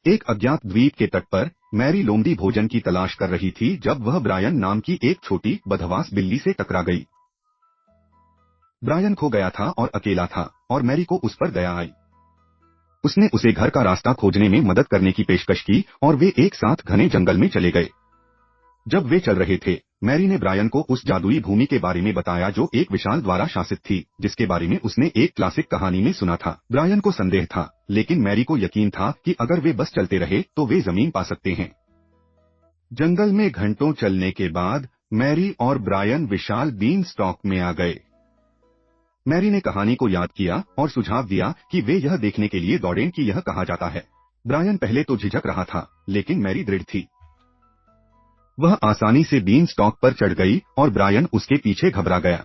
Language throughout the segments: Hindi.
एक अज्ञात द्वीप के तट पर मैरी लोमड़ी भोजन की तलाश कर रही थी जब वह ब्रायन नाम की एक छोटी बदहवास बिल्ली से टकरा गई। ब्रायन खो गया था और अकेला था और मैरी को उस पर दया आई। उसने उसे घर का रास्ता खोजने में मदद करने की पेशकश की और वे एक साथ घने जंगल में चले गए। जब वे चल रहे थे, मैरी ने ब्रायन को उस जादुई भूमि के बारे में बताया जो एक विशाल द्वारा शासित थी, जिसके बारे में उसने एक क्लासिक कहानी में सुना था। ब्रायन को संदेह था, लेकिन मैरी को यकीन था कि अगर वे बस चलते रहे तो वे जमीन पा सकते हैं। जंगल में घंटों चलने के बाद मैरी और ब्रायन विशाल बीन स्टॉक में आ गए। मैरी ने कहानी को याद किया और सुझाव दिया कि वे यह देखने के लिए दौड़ें कि यह कहा जाता है। ब्रायन पहले तो झिझक रहा था, लेकिन मैरी दृढ़ थी। वह आसानी से बीन स्टॉक पर चढ़ गई और ब्रायन उसके पीछे घबरा गया।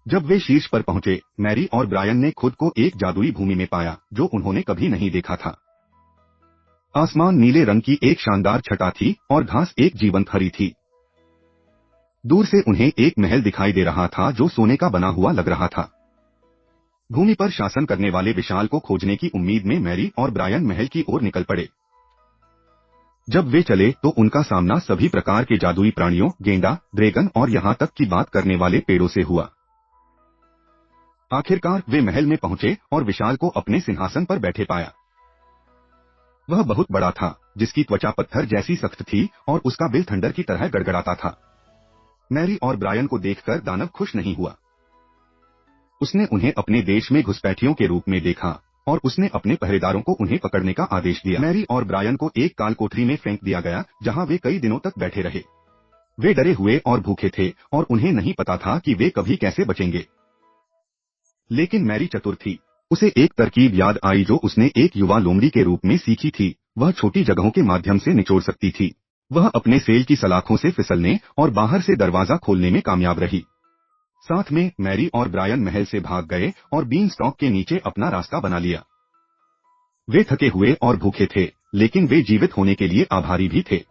जब वे शीर्ष पर पहुंचे, मैरी और ब्रायन ने खुद को एक जादुई भूमि में पाया जो उन्होंने कभी नहीं देखा था। आसमान नीले रंग की एक शानदार छटा थी और घास एक जीवंत हरी थी। दूर से उन्हें एक महल दिखाई दे रहा था जो सोने का बना हुआ लग रहा था। भूमि पर शासन करने वाले विशाल को खोजने की उम्मीद में मैरी और ब्रायन महल की ओर निकल पड़े। जब वे चले तो उनका सामना सभी प्रकार के जादुई प्राणियों, गेंडा, ड्रैगन और यहाँ तक कि बात करने वाले पेड़ों से हुआ। आखिरकार वे महल में पहुंचे और विशाल को अपने सिंहासन पर बैठे पाया। वह बहुत बड़ा था, जिसकी त्वचा पत्थर जैसी सख्त थी और उसका बिल थंडर की तरह गड़गड़ाता था। मैरी और ब्रायन को देखकर दानव खुश नहीं हुआ। उसने उन्हें अपने देश में घुसपैठियों के रूप में देखा और उसने अपने पहरेदारों को उन्हें पकड़ने का आदेश दिया। मैरी और ब्रायन को एक काल कोठरी में फेंक दिया गया, जहां वे कई दिनों तक बैठे रहे। वे डरे हुए और भूखे थे और उन्हें नहीं पता था कि वे कभी कैसे बचेंगे। लेकिन मैरी चतुर थी। उसे एक तरकीब याद आई जो उसने एक युवा लोमड़ी के रूप में सीखी थी। वह छोटी जगहों के माध्यम से निचोड़ सकती थी। वह अपने सेल की सलाखों से फिसलने और बाहर से दरवाजा खोलने में कामयाब रही। साथ में मैरी और ब्रायन महल से भाग गए और बीन स्टॉक के नीचे अपना रास्ता बना लिया। वे थके हुए और भूखे थे, लेकिन वे जीवित होने के लिए आभारी भी थे।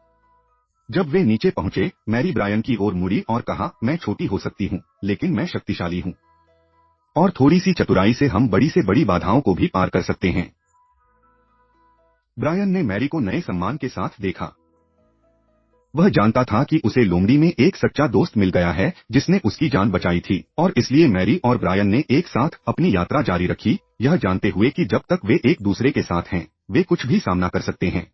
जब वे नीचे पहुंचे, मैरी ब्रायन की ओर मुड़ी और कहा, मैं छोटी हो सकती हूँ, लेकिन मैं शक्तिशाली हूँ। और थोड़ी सी चतुराई से हम बड़ी से बड़ी बाधाओं को भी पार कर सकते हैं। ब्रायन ने मैरी को नए सम्मान के साथ देखा। वह जानता था कि उसे लोमड़ी में एक सच्चा दोस्त मिल गया है जिसने उसकी जान बचाई थी, और इसलिए मैरी और ब्रायन ने एक साथ अपनी यात्रा जारी रखी, यह जानते हुए कि जब तक वे एक दूसरे के साथ हैं, वे कुछ भी सामना कर सकते हैं।